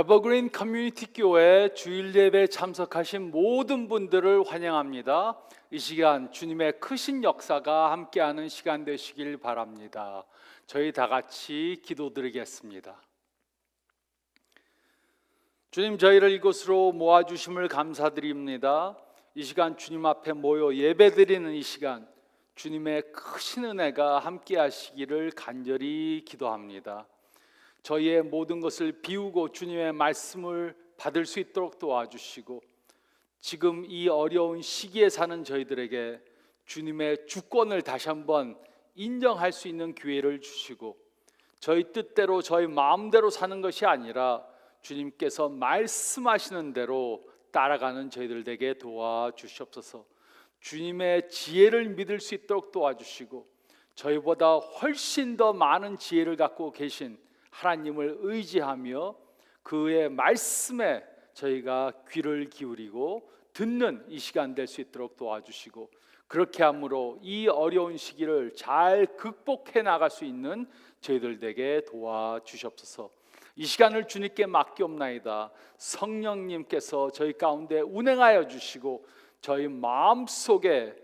에버그린 커뮤니티 교회 주일 예배에 참석하신 모든 분들을 환영합니다. 이 시간 주님의 크신 역사가 함께하는 시간 되시길 바랍니다. 저희 다 같이 기도드리겠습니다. 주님, 저희를 이곳으로 모아주심을 감사드립니다. 이 시간 주님 앞에 모여 예배드리는 이 시간, 주님의 크신 은혜가 함께하시기를 간절히 기도합니다. 저희의 모든 것을 비우고 주님의 말씀을 받을 수 있도록 도와주시고, 지금 이 어려운 시기에 사는 저희들에게 주님의 주권을 다시 한번 인정할 수 있는 기회를 주시고, 저희 뜻대로 저희 마음대로 사는 것이 아니라 주님께서 말씀하시는 대로 따라가는 저희들 되게 도와주시옵소서. 주님의 지혜를 믿을 수 있도록 도와주시고, 저희보다 훨씬 더 많은 지혜를 갖고 계신 하나님을 의지하며 그의 말씀에 저희가 귀를 기울이고 듣는 이 시간 될 수 있도록 도와주시고, 그렇게 함으로 이 어려운 시기를 잘 극복해 나갈 수 있는 저희들 되게 도와주시옵소서. 이 시간을 주님께 맡기옵나이다. 성령님께서 저희 가운데 운행하여 주시고 저희 마음속에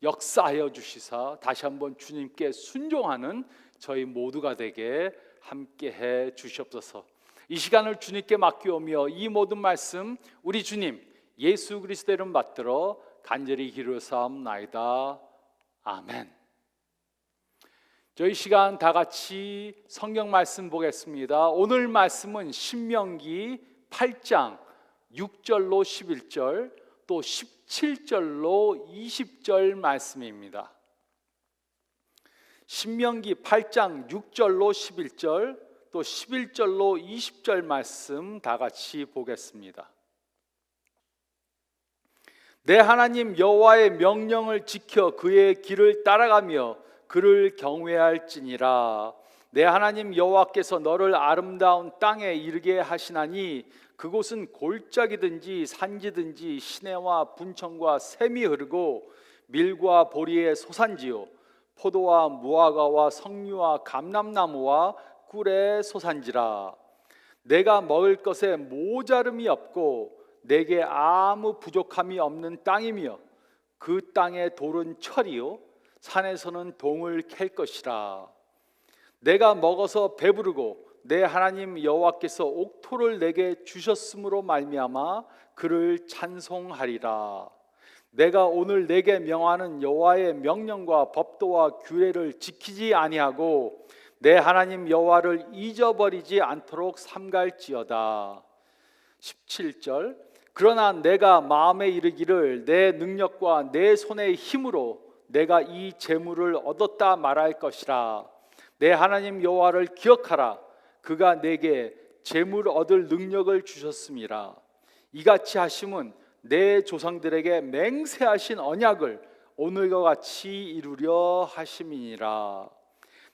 역사하여 주시사 다시 한번 주님께 순종하는 저희 모두가 되게 함께해 주시옵소서. 이 시간을 주님께 맡기오며 이 모든 말씀 우리 주님 예수 그리스도의 이름 받들어 간절히 기도사옵나이다. 아멘. 저희 시간 다 같이 성경 말씀 보겠습니다. 오늘 말씀은 신명기 8장 6절로 11절 또 17절로 20절 말씀입니다. 신명기 8장 6절로 11절 또 11절로 20절 말씀 다 같이 보겠습니다. 내 하나님 여호와의 명령을 지켜 그의 길을 따라가며 그를 경외할지니라. 내 하나님 여호와께서 너를 아름다운 땅에 이르게 하시나니 그곳은 골짜기든지 산지든지 시내와 분청과 샘이 흐르고 밀과 보리의 소산지요 포도와 무화과와 석류와 감람나무와 꿀의 소산지라. 내가 먹을 것에 모자름이 없고 내게 아무 부족함이 없는 땅이며 그 땅의 돌은 철이요 산에서는 동을 캘 것이라. 내가 먹어서 배부르고 내 하나님 여호와께서 옥토를 내게 주셨으므로 말미암아 그를 찬송하리라. 내가 오늘 내게 명하는 여호와의 명령과 법도와 규례를 지키지 아니하고 내 하나님 여호와를 잊어버리지 않도록 삼갈지어다. 17절 그러나 내가 마음에 이르기를 내 능력과 내 손의 힘으로 내가 이 재물을 얻었다 말할 것이라. 내 하나님 여호와를 기억하라. 그가 내게 재물 얻을 능력을 주셨음이라. 이같이 하심은 내 조상들에게 맹세하신 언약을 오늘과 같이 이루려 하심이니라.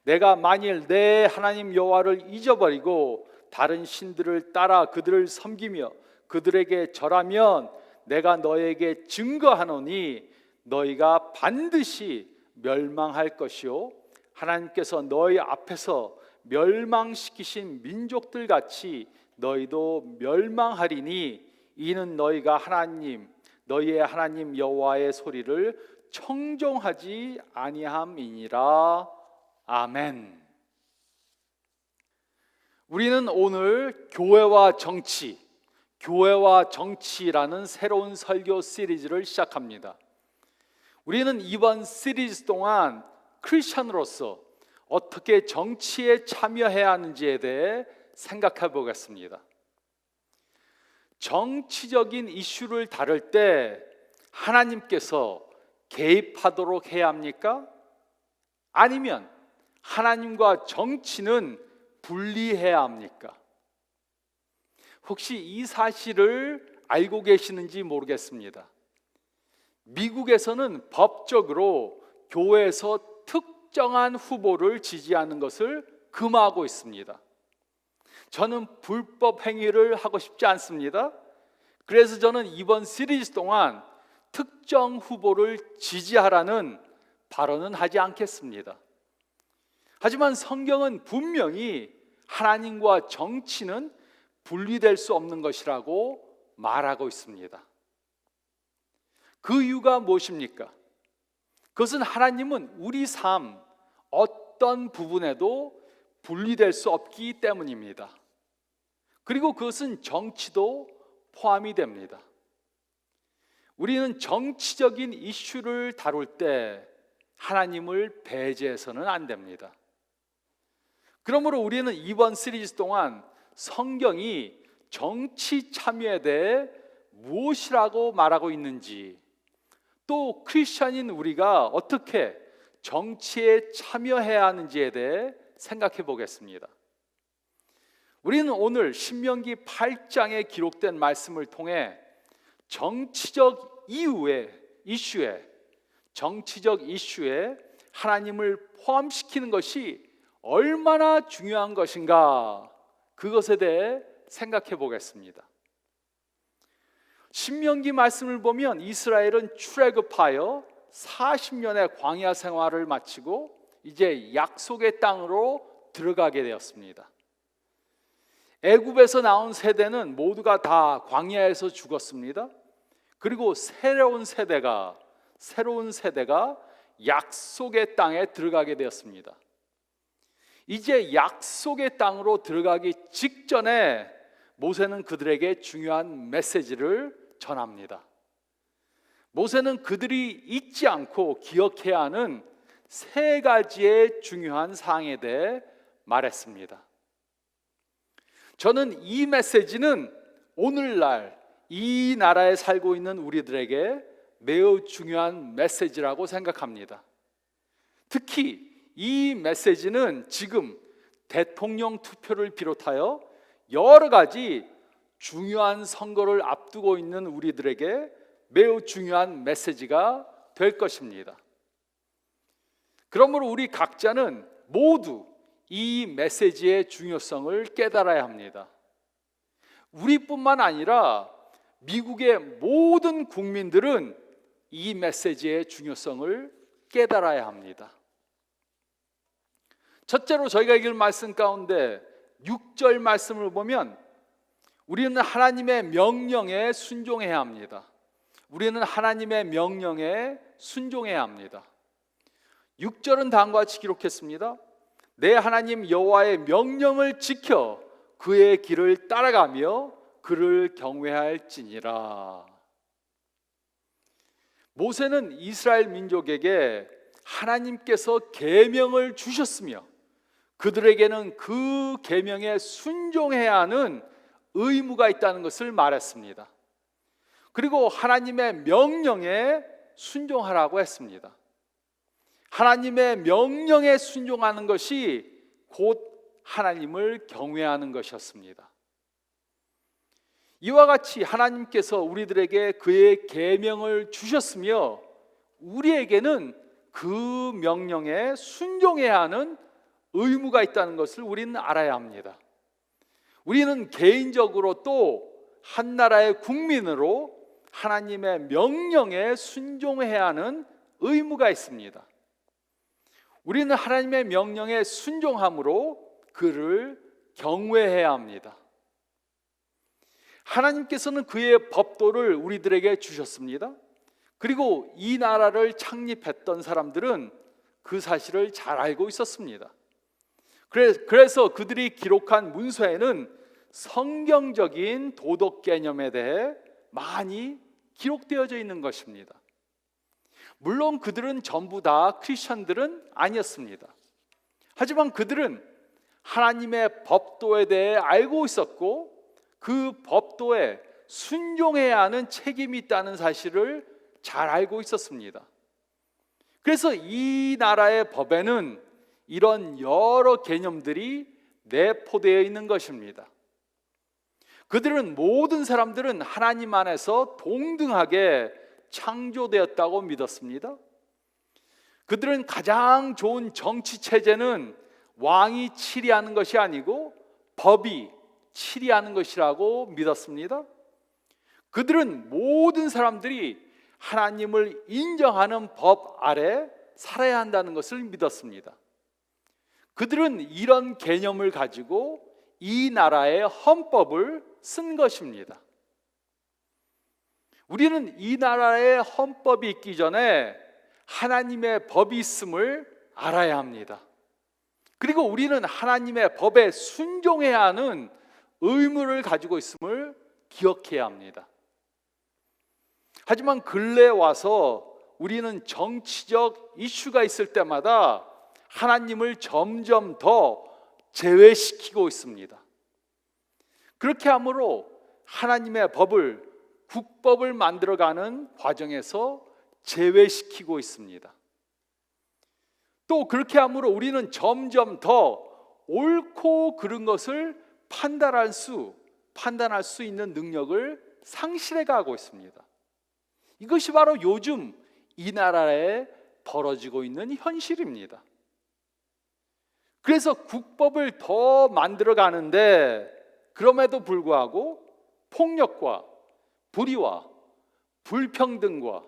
내가 만일 내 하나님 여호와를 잊어버리고 다른 신들을 따라 그들을 섬기며 그들에게 절하면 내가 너에게 증거하노니 너희가 반드시 멸망할 것이요 하나님께서 너희 앞에서 멸망시키신 민족들 같이 너희도 멸망하리니 이는 너희가 하나님 너희의 하나님 여호와의 소리를 청종하지 아니함이니라. 아멘. 우리는 오늘 교회와 정치라는 새로운 설교 시리즈를 시작합니다. 우리는 이번 시리즈 동안 크리스천으로서 어떻게 정치에 참여해야 하는지에 대해 생각해 보겠습니다. 정치적인 이슈를 다룰 때 하나님께서 개입하도록 해야 합니까? 아니면 하나님과 정치는 분리해야 합니까? 혹시 이 사실을 알고 계시는지 모르겠습니다. 미국에서는 법적으로 교회에서 특정한 후보를 지지하는 것을 금하고 있습니다. 저는 불법 행위를 하고 싶지 않습니다. 그래서 저는 이번 시리즈 동안 특정 후보를 지지하라는 발언은 하지 않겠습니다. 하지만 성경은 분명히 하나님과 정치는 분리될 수 없는 것이라고 말하고 있습니다. 그 이유가 무엇입니까? 그것은 하나님은 우리 삶 어떤 부분에도 분리될 수 없기 때문입니다. 그리고 그것은 정치도 포함이 됩니다. 우리는 정치적인 이슈를 다룰 때 하나님을 배제해서는 안 됩니다. 그러므로 우리는 이번 시리즈 동안 성경이 정치 참여에 대해 무엇이라고 말하고 있는지, 또 크리스천인 우리가 어떻게 정치에 참여해야 하는지에 대해 생각해 보겠습니다. 우리는 오늘 신명기 8장에 기록된 말씀을 통해 정치적 이슈에 하나님을 포함시키는 것이 얼마나 중요한 것인가, 그것에 대해 생각해 보겠습니다. 신명기 말씀을 보면 이스라엘은 출애굽하여 40년의 광야 생활을 마치고 이제 약속의 땅으로 들어가게 되었습니다. 애굽에서 나온 세대는 모두가 다 광야에서 죽었습니다. 그리고 새로운 세대가 약속의 땅에 들어가게 되었습니다. 이제 약속의 땅으로 들어가기 직전에 모세는 그들에게 중요한 메시지를 전합니다. 모세는 그들이 잊지 않고 기억해야 하는 세 가지의 중요한 사항에 대해 말했습니다. 저는 이 메시지는 오늘날 이 나라에 살고 있는 우리들에게 매우 중요한 메시지라고 생각합니다. 특히 이 메시지는 지금 대통령 투표를 비롯하여 여러 가지 중요한 선거를 앞두고 있는 우리들에게 매우 중요한 메시지가 될 것입니다. 그러므로 우리 각자는 모두 이 메시지의 중요성을 깨달아야 합니다. 우리뿐만 아니라 미국의 모든 국민들은 이 메시지의 중요성을 깨달아야 합니다. 첫째로 저희가 읽을 말씀 가운데 6절 말씀을 보면 우리는 하나님의 명령에 순종해야 합니다. 우리는 하나님의 명령에 순종해야 합니다. 6절은 다음과 같이 기록했습니다. 내 하나님 여호와의 명령을 지켜 그의 길을 따라가며 그를 경외할지니라. 모세는 이스라엘 민족에게 하나님께서 계명을 주셨으며 그들에게는 그 계명에 순종해야 하는 의무가 있다는 것을 말했습니다. 그리고 하나님의 명령에 순종하라고 했습니다. 하나님의 명령에 순종하는 것이 곧 하나님을 경외하는 것이었습니다. 이와 같이 하나님께서 우리들에게 그의 계명을 주셨으며 우리에게는 그 명령에 순종해야 하는 의무가 있다는 것을 우리는 알아야 합니다. 우리는 개인적으로 또 한 나라의 국민으로 하나님의 명령에 순종해야 하는 의무가 있습니다. 우리는 하나님의 명령에 순종함으로 그를 경외해야 합니다. 하나님께서는 그의 법도를 우리들에게 주셨습니다. 그리고 이 나라를 창립했던 사람들은 그 사실을 잘 알고 있었습니다. 그래서 그들이 기록한 문서에는 성경적인 도덕 개념에 대해 많이 기록되어져 있는 것입니다. 물론 그들은 전부 다 크리스천들은 아니었습니다. 하지만 그들은 하나님의 법도에 대해 알고 있었고 그 법도에 순종해야 하는 책임이 있다는 사실을 잘 알고 있었습니다. 그래서 이 나라의 법에는 이런 여러 개념들이 내포되어 있는 것입니다. 그들은 모든 사람들은 하나님 안에서 동등하게 창조되었다고 믿었습니다. 그들은 가장 좋은 정치 체제는 왕이 치리하는 것이 아니고 법이 치리하는 것이라고 믿었습니다. 그들은 모든 사람들이 하나님을 인정하는 법 아래 살아야 한다는 것을 믿었습니다. 그들은 이런 개념을 가지고 이 나라의 헌법을 쓴 것입니다. 우리는 이 나라의 헌법이 있기 전에 하나님의 법이 있음을 알아야 합니다. 그리고 우리는 하나님의 법에 순종해야 하는 의무를 가지고 있음을 기억해야 합니다. 하지만 근래에 와서 우리는 정치적 이슈가 있을 때마다 하나님을 점점 더 제외시키고 있습니다. 그렇게 함으로 하나님의 법을, 국법을 만들어가는 과정에서 제외시키고 있습니다. 또 그렇게 함으로 우리는 점점 더 옳고 그른 것을 판단할 수 있는 능력을 상실해 가고 있습니다. 이것이 바로 요즘 이 나라에 벌어지고 있는 현실입니다. 그래서 국법을 더 만들어 가는데 그럼에도 불구하고 폭력과 불의와 불평등과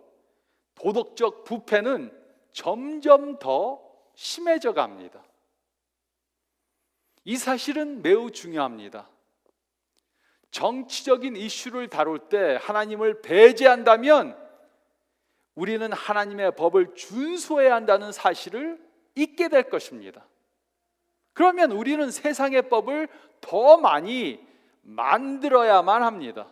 도덕적 부패는 점점 더 심해져 갑니다. 이 사실은 매우 중요합니다. 정치적인 이슈를 다룰 때 하나님을 배제한다면 우리는 하나님의 법을 준수해야 한다는 사실을 잊게 될 것입니다. 그러면 우리는 세상의 법을 더 많이 만들어야만 합니다.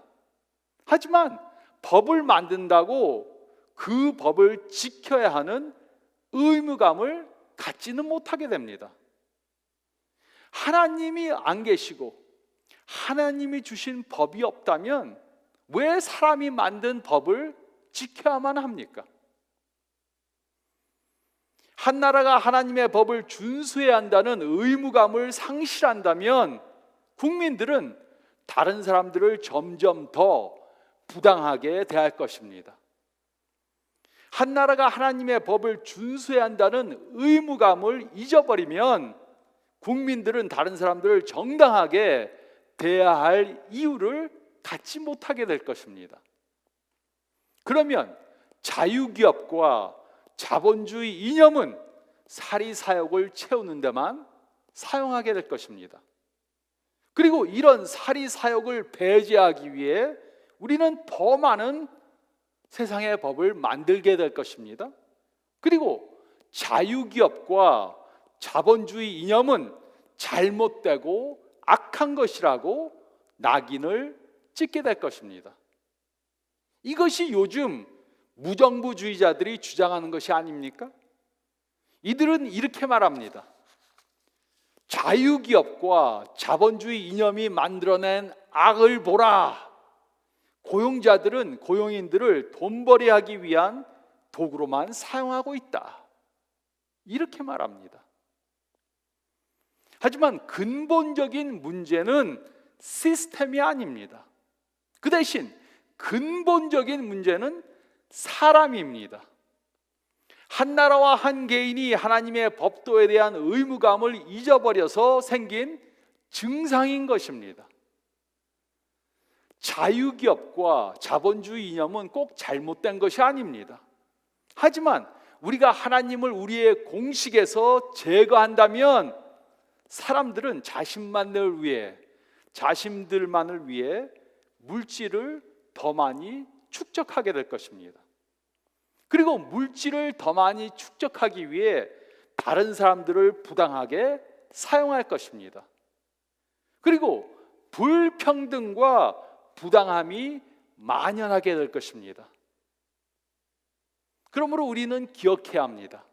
하지만 법을 만든다고 그 법을 지켜야 하는 의무감을 갖지는 못하게 됩니다. 하나님이 안 계시고 하나님이 주신 법이 없다면 왜 사람이 만든 법을 지켜야만 합니까? 한 나라가 하나님의 법을 준수해야 한다는 의무감을 상실한다면 국민들은 다른 사람들을 점점 더 부당하게 대할 것입니다. 한 나라가 하나님의 법을 준수해야 한다는 의무감을 잊어버리면 국민들은 다른 사람들을 정당하게 대해야 할 이유를 갖지 못하게 될 것입니다. 그러면 자유기업과 자본주의 이념은 사리사욕을 채우는 데만 사용하게 될 것입니다. 그리고 이런 사리사욕을 배제하기 위해 우리는 더 많은 세상의 법을 만들게 될 것입니다. 그리고 자유기업과 자본주의 이념은 잘못되고 악한 것이라고 낙인을 찍게 될 것입니다. 이것이 요즘 무정부주의자들이 주장하는 것이 아닙니까? 이들은 이렇게 말합니다. 자유기업과 자본주의 이념이 만들어낸 악을 보라. 고용인들을 돈벌이하기 위한 도구로만 사용하고 있다. 이렇게 말합니다. 하지만 근본적인 문제는 시스템이 아닙니다. 그 대신 근본적인 문제는 사람입니다. 한 나라와 한 개인이 하나님의 법도에 대한 의무감을 잊어버려서 생긴 증상인 것입니다. 자유기업과 자본주의 이념은 꼭 잘못된 것이 아닙니다. 하지만 우리가 하나님을 우리의 공식에서 제거한다면 사람들은 자신들만을 위해 물질을 더 많이 축적하게 될 것입니다. 그리고 물질을 더 많이 축적하기 위해 다른 사람들을 부당하게 사용할 것입니다. 그리고 불평등과 부당함이 만연하게 될 것입니다. 그러므로 우리는 기억해야 합니다.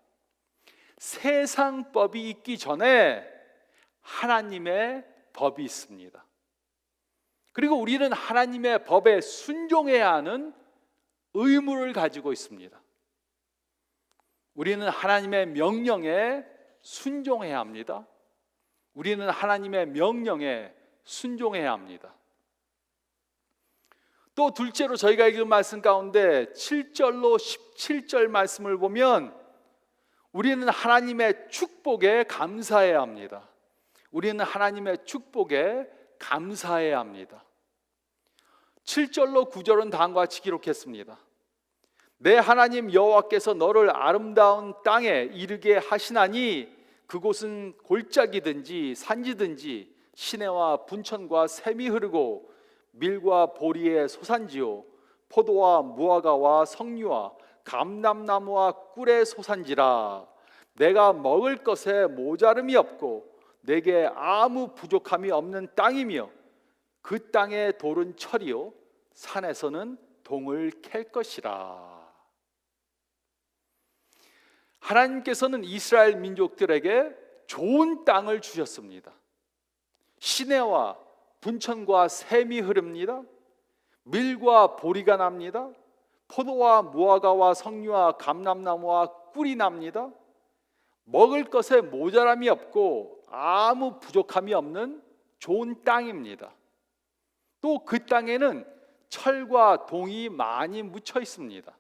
세상 법이 있기 전에 하나님의 법이 있습니다. 그리고 우리는 하나님의 법에 순종해야 하는 의무를 가지고 있습니다. 우리는 하나님의 명령에 순종해야 합니다. 우리는 하나님의 명령에 순종해야 합니다. 또 둘째로 저희가 읽은 말씀 가운데 7절로 17절 말씀을 보면 우리는 하나님의 축복에 감사해야 합니다. 우리는 하나님의 축복에 감사해야 합니다. 7절로 9절은 다음과 같이 기록했습니다. 내 하나님 여호와께서 너를 아름다운 땅에 이르게 하시나니 그곳은 골짜기든지 산지든지 시내와 분천과 샘이 흐르고 밀과 보리의 소산지요 포도와 무화과와 석류와 감람나무와 꿀의 소산지라. 내가 먹을 것에 모자름이 없고 내게 아무 부족함이 없는 땅이며 그 땅의 돌은 철이요 산에서는 동을 캘 것이라. 하나님께서는 이스라엘 민족들에게 좋은 땅을 주셨습니다. 시내와 분천과 샘이 흐릅니다. 밀과 보리가 납니다. 포도와 무화과와 석류와 감람나무와 꿀이 납니다. 먹을 것에 모자람이 없고 아무 부족함이 없는 좋은 땅입니다. 또 그 땅에는 철과 동이 많이 묻혀 있습니다.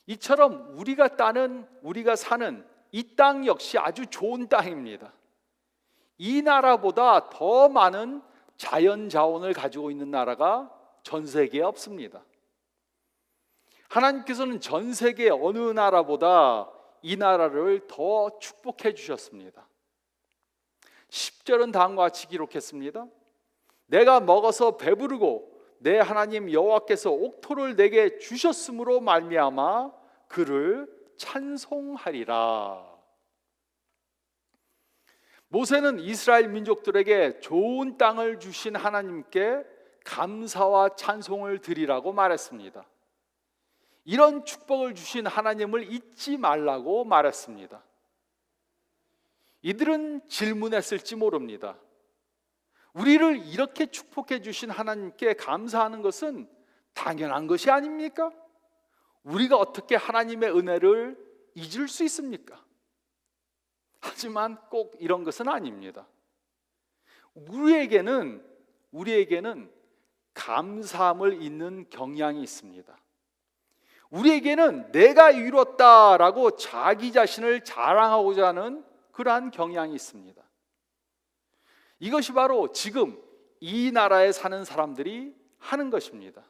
이처럼 우리가 사는 이 땅 역시 아주 좋은 땅입니다. 이 나라보다 더 많은 자연 자원을 가지고 있는 나라가 전 세계에 없습니다. 하나님께서는 전 세계 어느 나라보다 이 나라를 더 축복해 주셨습니다. 10절은 다음과 같이 기록했습니다. 내가 먹어서 배부르고 내 하나님 여호와께서 옥토를 내게 주셨으므로 말미암아 그를 찬송하리라. 모세는 이스라엘 민족들에게 좋은 땅을 주신 하나님께 감사와 찬송을 드리라고 말했습니다. 이런 축복을 주신 하나님을 잊지 말라고 말했습니다. 이들은 질문했을지 모릅니다. 우리를 이렇게 축복해 주신 하나님께 감사하는 것은 당연한 것이 아닙니까? 우리가 어떻게 하나님의 은혜를 잊을 수 있습니까? 하지만 꼭 이런 것은 아닙니다. 우리에게는 감사함을 잊는 경향이 있습니다. 우리에게는 내가 이뤘다라고 자기 자신을 자랑하고자 하는 그러한 경향이 있습니다. 이것이 바로 지금 이 나라에 사는 사람들이 하는 것입니다.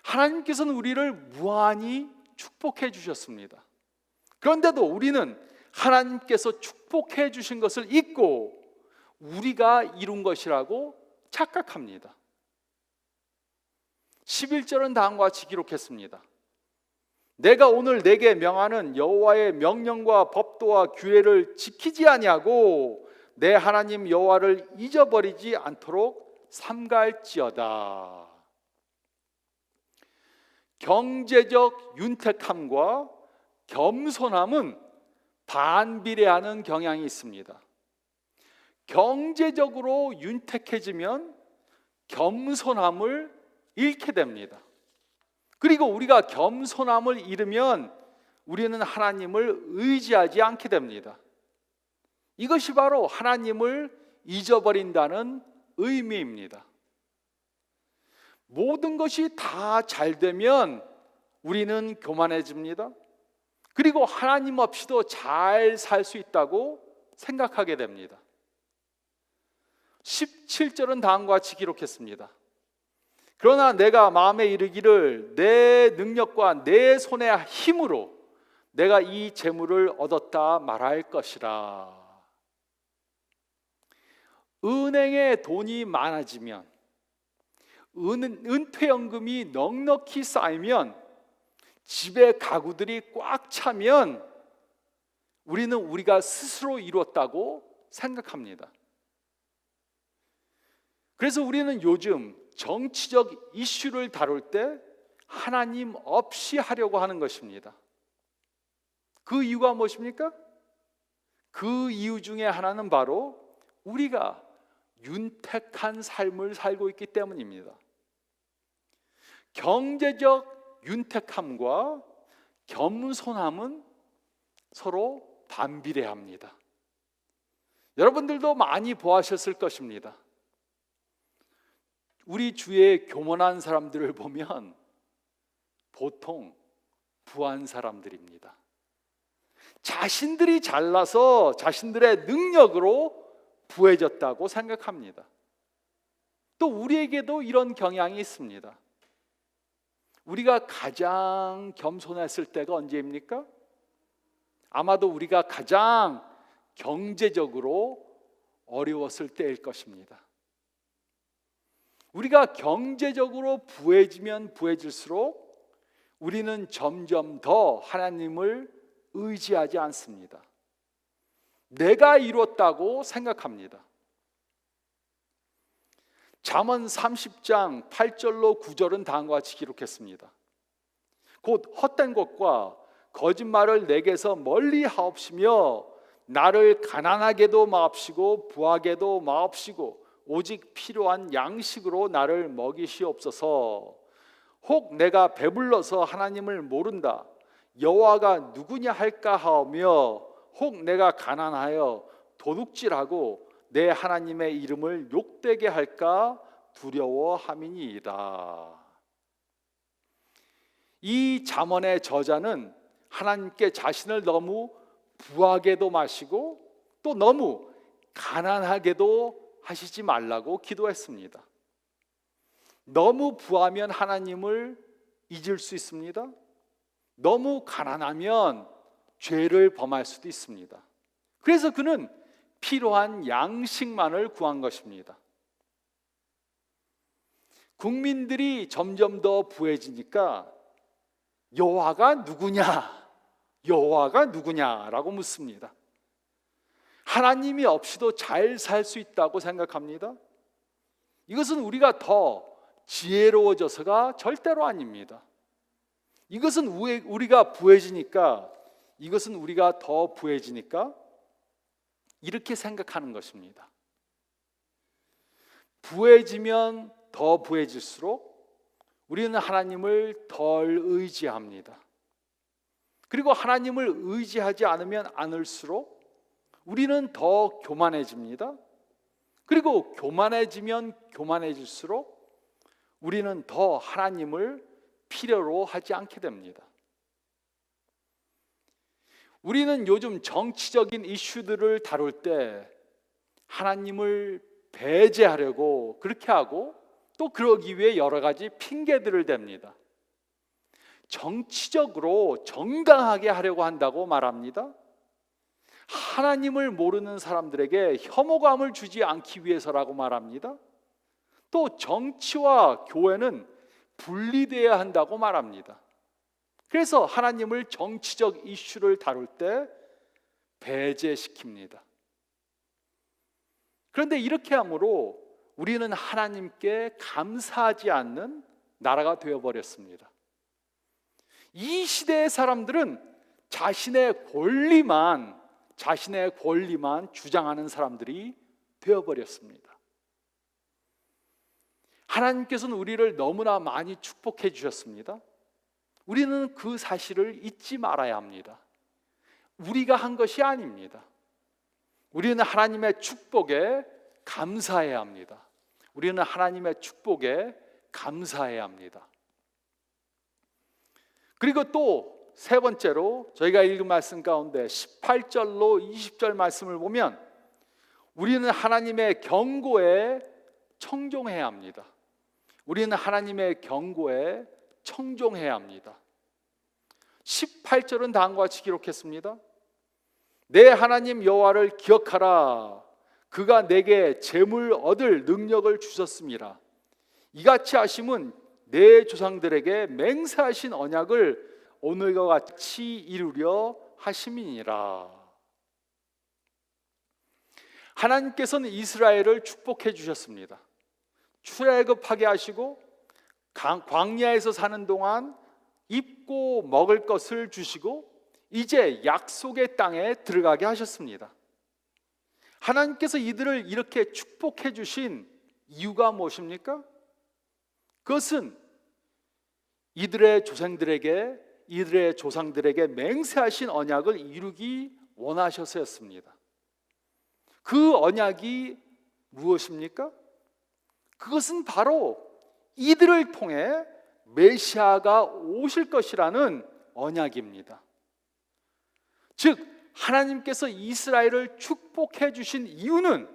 하나님께서는 우리를 무한히 축복해 주셨습니다. 그런데도 우리는 하나님께서 축복해 주신 것을 잊고 우리가 이룬 것이라고 착각합니다. 11절은 다음과 같이 기록했습니다. 내가 오늘 내게 명하는 여호와의 명령과 법도와 규례를 지키지 아니하고 내 하나님 여호와를 잊어버리지 않도록 삼갈지어다. 경제적 윤택함과 겸손함은 반비례하는 경향이 있습니다. 경제적으로 윤택해지면 겸손함을 잃게 됩니다. 그리고 우리가 겸손함을 잃으면 우리는 하나님을 의지하지 않게 됩니다. 이것이 바로 하나님을 잊어버린다는 의미입니다. 모든 것이 다 잘 되면 우리는 교만해집니다. 그리고 하나님 없이도 잘 살 수 있다고 생각하게 됩니다. 17절은 다음과 같이 기록했습니다. 그러나 내가 마음에 이르기를 내 능력과 내 손의 힘으로 내가 이 재물을 얻었다 말할 것이라. 은행에 돈이 많아지면, 은퇴연금이 넉넉히 쌓이면, 집에 가구들이 꽉 차면 우리는 우리가 스스로 이뤘다고 생각합니다. 그래서 우리는 요즘 정치적 이슈를 다룰 때 하나님 없이 하려고 하는 것입니다. 그 이유가 무엇입니까? 그 이유 중에 하나는 바로 우리가 윤택한 삶을 살고 있기 때문입니다. 경제적 윤택함과 겸손함은 서로 반비례합니다. 여러분들도 많이 보아하셨을 것입니다. 우리 주위에 교만한 사람들을 보면 보통 부한 사람들입니다. 자신들이 잘나서 자신들의 능력으로 부해졌다고 생각합니다. 또 우리에게도 이런 경향이 있습니다. 우리가 가장 겸손했을 때가 언제입니까? 아마도 우리가 가장 경제적으로 어려웠을 때일 것입니다. 우리가 경제적으로 부해지면 부해질수록 우리는 점점 더 하나님을 의지하지 않습니다. 내가 이뤘다고 생각합니다. 잠언 30장 8절로 9절은 다음과 같이 기록했습니다. 곧 헛된 것과 거짓말을 내게서 멀리 하옵시며 나를 가난하게도 마옵시고 부하게도 마옵시고 오직 필요한 양식으로 나를 먹이시옵소서. 혹 내가 배불러서 하나님을 모른다 여호와가 누구냐 할까 하오며 혹 내가 가난하여 도둑질하고 내 하나님의 이름을 욕되게 할까 두려워함이니이다. 이 잠언의 저자는 하나님께 자신을 너무 부하게도 마시고 또 너무 가난하게도 하시지 말라고 기도했습니다. 너무 부하면 하나님을 잊을 수 있습니다. 너무 가난하면 죄를 범할 수도 있습니다. 그래서 그는 필요한 양식만을 구한 것입니다. 국민들이 점점 더 부해지니까 여호와가 누구냐? 여호와가 누구냐라고 묻습니다. 하나님이 없이도 잘 살 수 있다고 생각합니다. 이것은 우리가 더 지혜로워져서가 절대로 아닙니다. 이것은 우리가 부해지니까, 이것은 우리가 더 부해지니까 이렇게 생각하는 것입니다. 부해지면 더 부해질수록 우리는 하나님을 덜 의지합니다. 그리고 하나님을 의지하지 않으면 않을수록 우리는 더 교만해집니다. 그리고 교만해지면 교만해질수록 우리는 더 하나님을 필요로 하지 않게 됩니다. 우리는 요즘 정치적인 이슈들을 다룰 때 하나님을 배제하려고 그렇게 하고 또 그러기 위해 여러 가지 핑계들을 댑니다. 정치적으로 정당하게 하려고 한다고 말합니다. 하나님을 모르는 사람들에게 혐오감을 주지 않기 위해서라고 말합니다. 또 정치와 교회는 분리되어야 한다고 말합니다. 그래서 하나님을 정치적 이슈를 다룰 때 배제시킵니다. 그런데 이렇게 함으로 우리는 하나님께 감사하지 않는 나라가 되어버렸습니다. 이 시대의 사람들은 자신의 권리만 주장하는 사람들이 되어버렸습니다. 하나님께서는 우리를 너무나 많이 축복해 주셨습니다. 우리는 그 사실을 잊지 말아야 합니다. 우리가 한 것이 아닙니다. 우리는 하나님의 축복에 감사해야 합니다. 우리는 하나님의 축복에 감사해야 합니다. 그리고 또 세 번째로 저희가 읽은 말씀 가운데 18절로 20절 말씀을 보면 우리는 하나님의 경고에 청종해야 합니다. 우리는 하나님의 경고에 청종해야 합니다. 18절은 다음과 같이 기록했습니다. 내 하나님 여호와를 기억하라. 그가 내게 재물 얻을 능력을 주셨습니다. 이같이 하심은 내 조상들에게 맹세하신 언약을 오늘과 같이 이루려 하심이니라. 하나님께서는 이스라엘을 축복해 주셨습니다. 출애굽하게 하시고 광야에서 사는 동안 입고 먹을 것을 주시고 이제 약속의 땅에 들어가게 하셨습니다. 하나님께서 이들을 이렇게 축복해 주신 이유가 무엇입니까? 그것은 이들의 조상들에게 맹세하신 언약을 이루기 원하셔서였습니다. 그 언약이 무엇입니까? 그것은 바로 이들을 통해 메시아가 오실 것이라는 언약입니다. 즉 하나님께서 이스라엘을 축복해 주신 이유는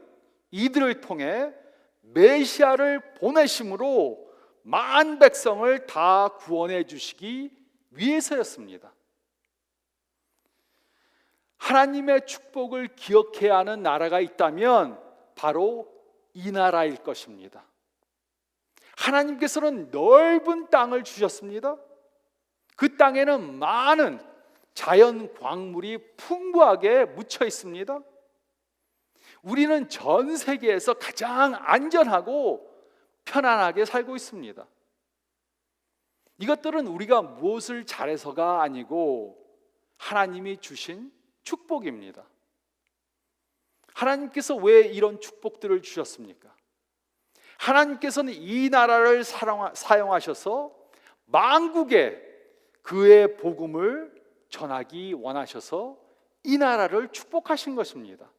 이들을 통해 메시아를 보내심으로 만 백성을 다 구원해 주시기 위해서였습니다. 하나님의 축복을 기억해야 하는 나라가 있다면 바로 이 나라일 것입니다. 하나님께서는 넓은 땅을 주셨습니다. 그 땅에는 많은 자연 광물이 풍부하게 묻혀 있습니다. 우리는 전 세계에서 가장 안전하고 편안하게 살고 있습니다. 이것들은 우리가 무엇을 잘해서가 아니고 하나님이 주신 축복입니다. 하나님께서 왜 이런 축복들을 주셨습니까? 하나님께서는 이 나라를 사용하셔서 만국에 그의 복음을 전하기 원하셔서 이 나라를 축복하신 것입니다.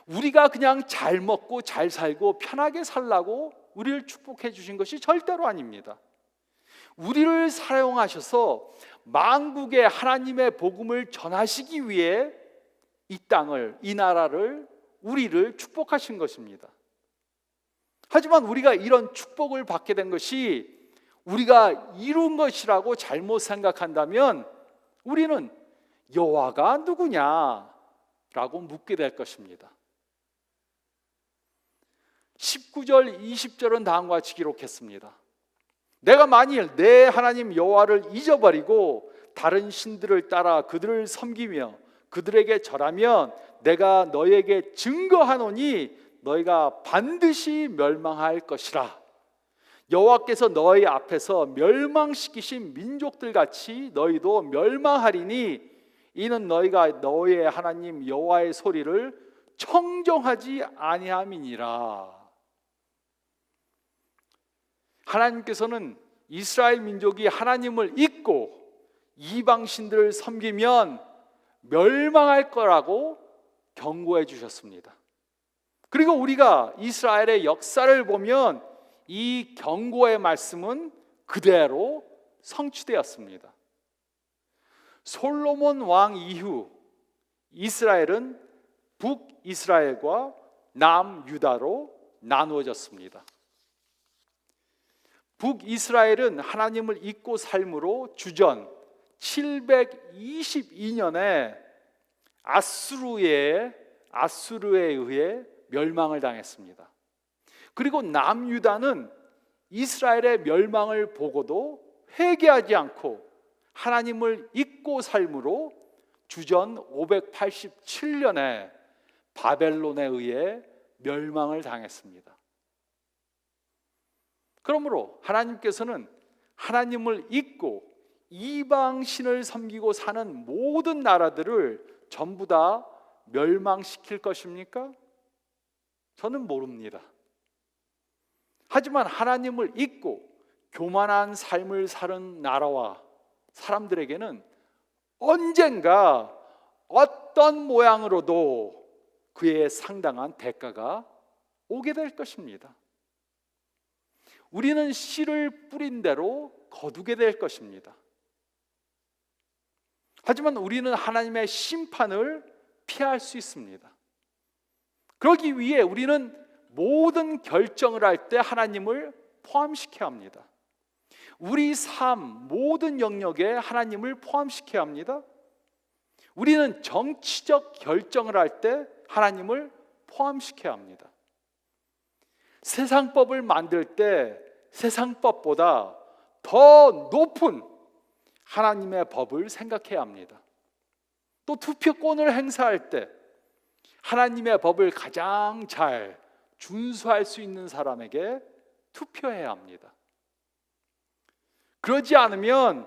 우리가 그냥 잘 먹고 잘 살고 편하게 살라고 우리를 축복해 주신 것이 절대로 아닙니다. 우리를 사용하셔서 만국에 하나님의 복음을 전하시기 위해 이 땅을, 이 나라를, 우리를 축복하신 것입니다. 하지만 우리가 이런 축복을 받게 된 것이 우리가 이룬 것이라고 잘못 생각한다면 우리는 여호와가 누구냐라고 묻게 될 것입니다. 19절, 20절은 다음과 같이 기록했습니다. 내가 만일 내 하나님 여호와를 잊어버리고 다른 신들을 따라 그들을 섬기며 그들에게 절하면 내가 너에게 증거하노니 너희가 반드시 멸망할 것이라. 여호와께서 너희 앞에서 멸망시키신 민족들 같이 너희도 멸망하리니 이는 너희가 너희의 하나님 여호와의 소리를 청종하지 아니함이니라. 하나님께서는 이스라엘 민족이 하나님을 잊고 이방 신들을 섬기면 멸망할 거라고 경고해 주셨습니다. 그리고 우리가 이스라엘의 역사를 보면 이 경고의 말씀은 그대로 성취되었습니다. 솔로몬 왕 이후 이스라엘은 북이스라엘과 남유다로 나누어졌습니다. 북이스라엘은 하나님을 잊고 삶으로 주전 722년에 아수르에 의해 멸망을 당했습니다. 그리고 남유다는 이스라엘의 멸망을 보고도 회개하지 않고 하나님을 잊고 삶으로 주전 587년에 바벨론에 의해 멸망을 당했습니다. 그러므로 하나님께서는 하나님을 잊고 이방신을 섬기고 사는 모든 나라들을 전부 다 멸망시킬 것입니까? 저는 모릅니다. 하지만 하나님을 잊고 교만한 삶을 사는 나라와 사람들에게는 언젠가 어떤 모양으로도 그의 상당한 대가가 오게 될 것입니다. 우리는 씨를 뿌린 대로 거두게 될 것입니다. 하지만 우리는 하나님의 심판을 피할 수 있습니다. 그러기 위해 우리는 모든 결정을 할 때 하나님을 포함시켜야 합니다. 우리 삶 모든 영역에 하나님을 포함시켜야 합니다. 우리는 정치적 결정을 할 때 하나님을 포함시켜야 합니다. 세상법을 만들 때 세상법보다 더 높은 하나님의 법을 생각해야 합니다. 또 투표권을 행사할 때 하나님의 법을 가장 잘 준수할 수 있는 사람에게 투표해야 합니다. 그러지 않으면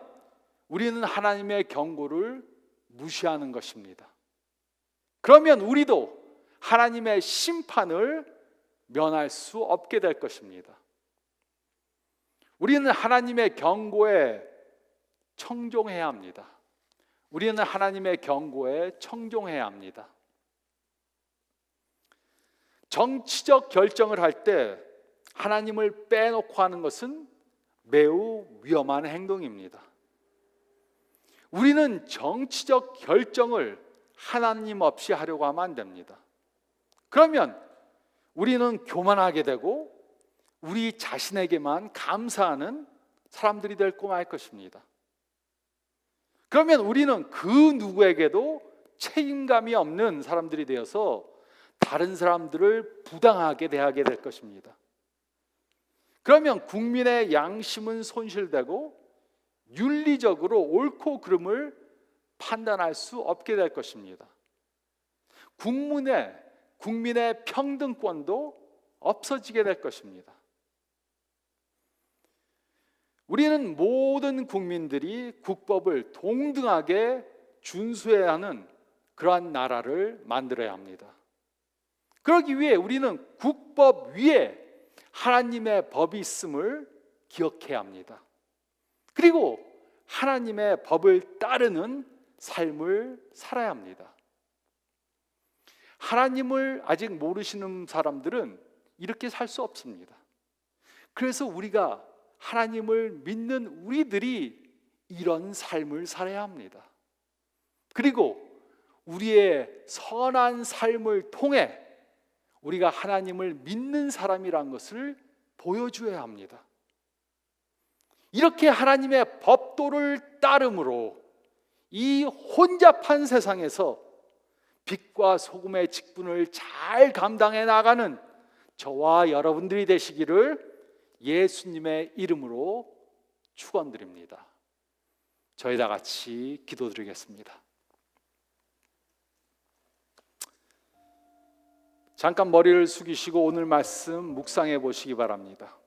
우리는 하나님의 경고를 무시하는 것입니다. 그러면 우리도 하나님의 심판을 면할 수 없게 될 것입니다. 우리는 하나님의 경고에 청종해야 합니다. 우리는 하나님의 경고에 청종해야 합니다. 정치적 결정을 할 때 하나님을 빼놓고 하는 것은 매우 위험한 행동입니다. 우리는 정치적 결정을 하나님 없이 하려고 하면 안 됩니다. 그러면 우리는 교만하게 되고 우리 자신에게만 감사하는 사람들이 되고 말 것입니다. 그러면 우리는 그 누구에게도 책임감이 없는 사람들이 되어서 다른 사람들을 부당하게 대하게 될 것입니다. 그러면 국민의 양심은 손실되고 윤리적으로 옳고 그름을 판단할 수 없게 될 것입니다. 국민의 평등권도 없어지게 될 것입니다. 우리는 모든 국민들이 국법을 동등하게 준수해야 하는 그러한 나라를 만들어야 합니다. 그러기 위해 우리는 국법 위에 하나님의 법이 있음을 기억해야 합니다. 그리고 하나님의 법을 따르는 삶을 살아야 합니다. 하나님을 아직 모르시는 사람들은 이렇게 살 수 없습니다. 그래서 우리가 하나님을 믿는 우리들이 이런 삶을 살아야 합니다. 그리고 우리의 선한 삶을 통해 우리가 하나님을 믿는 사람이란 것을 보여줘야 합니다. 이렇게 하나님의 법도를 따름으로 이 혼잡한 세상에서 빛과 소금의 직분을 잘 감당해 나가는 저와 여러분들이 되시기를 예수님의 이름으로 축원드립니다. 저희 다 같이 기도드리겠습니다. 잠깐 머리를 숙이시고 오늘 말씀 묵상해 보시기 바랍니다.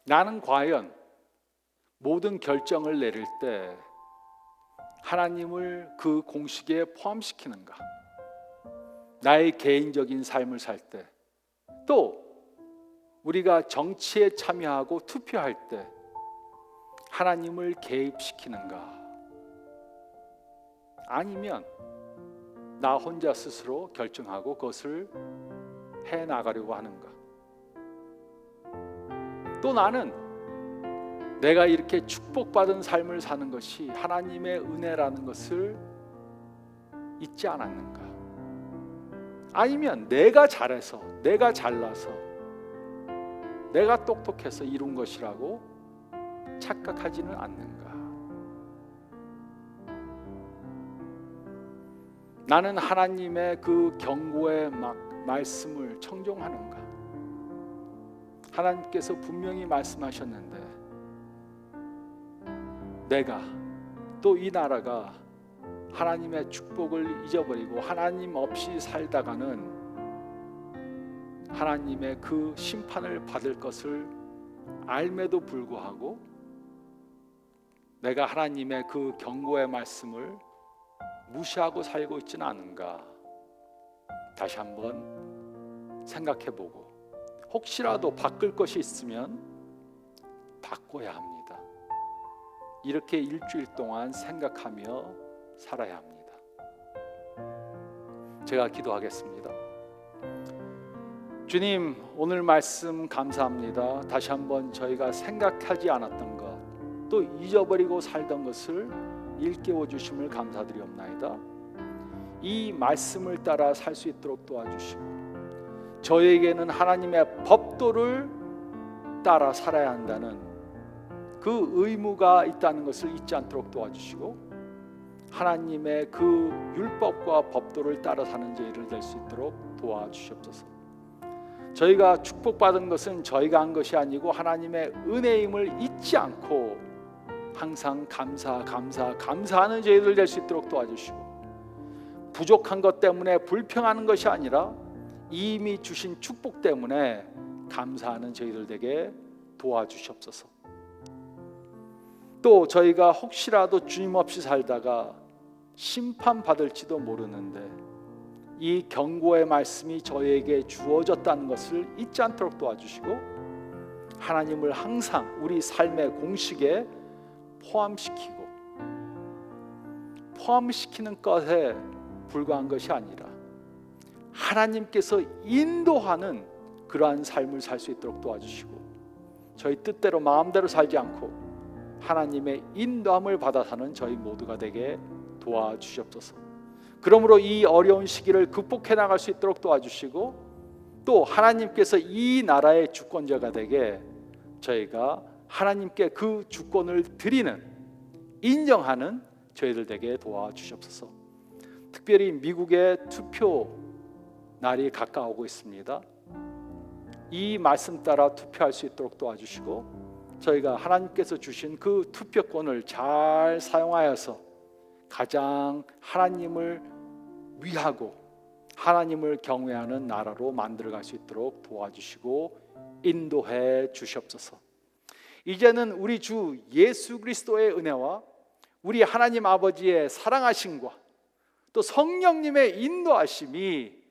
나는 과연 모든 결정을 내릴 때 하나님을 그 공식에 포함시키는가? 나의 개인적인 삶을 살 때, 또 우리가 정치에 참여하고 투표할 때 하나님을 개입시키는가? 아니면 나 혼자 스스로 결정하고 그것을 해나가려고 하는가? 또 나는 내가 이렇게 축복받은 삶을 사는 것이 하나님의 은혜라는 것을 잊지 않았는가? 아니면 내가 잘해서, 내가 잘나서, 내가 똑똑해서 이룬 것이라고 착각하지는 않는가? 나는 하나님의 그 경고의 말씀을 청종하는가? 하나님께서 분명히 말씀하셨는데 내가 또 이 나라가 하나님의 축복을 잊어버리고 하나님 없이 살다가는 하나님의 그 심판을 받을 것을 알매도 불구하고 내가 하나님의 그 경고의 말씀을 무시하고 살고 있지는 않은가? 다시 한번 생각해보고 혹시라도 바꿀 것이 있으면 바꿔야 합니다. 이렇게 일주일 동안 생각하며 살아야 합니다. 제가 기도하겠습니다. 주님, 오늘 말씀 감사합니다. 다시 한번 저희가 생각하지 않았던 것, 또 잊어버리고 살던 것을 일깨워 주심을 감사드리옵나이다. 이 말씀을 따라 살 수 있도록 도와주시고 저에게는 하나님의 법도를 따라 살아야 한다는 그 의무가 있다는 것을 잊지 않도록 도와주시고 하나님의 그 율법과 법도를 따라 사는 저희를 될 수 있도록 도와주시옵소서. 저희가 축복받은 것은 저희가 한 것이 아니고 하나님의 은혜임을 잊지 않고 항상 감사하는 저희들 될 수 있도록 도와주시고 부족한 것 때문에 불평하는 것이 아니라 이미 주신 축복 때문에 감사하는 저희들 되게 도와주시옵소서. 또 저희가 혹시라도 주님 없이 살다가 심판받을지도 모르는데 이 경고의 말씀이 저희에게 주어졌다는 것을 잊지 않도록 도와주시고 하나님을 항상 우리 삶의 공식에 포함시키는 것에 불과한 것이 아니라 하나님께서 인도하는 그러한 삶을 살 수 있도록 도와주시고 저희 뜻대로 마음대로 살지 않고 하나님의 인도함을 받아 사는 저희 모두가 되게 도와주시옵소서. 그러므로 이 어려운 시기를 극복해 나갈 수 있도록 도와주시고 또 하나님께서 이 나라의 주권자가 되게 저희가 하나님께 그 주권을 드리는 인정하는 저희들 되게 도와주시옵소서. 특별히 미국의 투표 날이 가까워오고 있습니다. 이 말씀 따라 투표할 수 있도록 도와주시고 저희가 하나님께서 주신 그 투표권을 잘 사용하여서 가장 하나님을 위하고 하나님을 경외하는 나라로 만들어갈 수 있도록 도와주시고 인도해 주시옵소서. 이제는 우리 주 예수 그리스도의 은혜와 우리 하나님 아버지의 사랑하심과 또 성령님의 인도하심이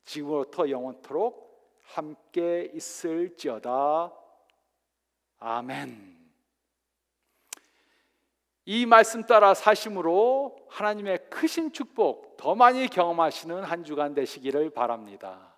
지금부터 영원토록 함께 있을지어다. 아멘. 이 말씀 따라 사심으로 하나님의 크신 축복 더 많이 경험하시는 한 주간 되시기를 바랍니다.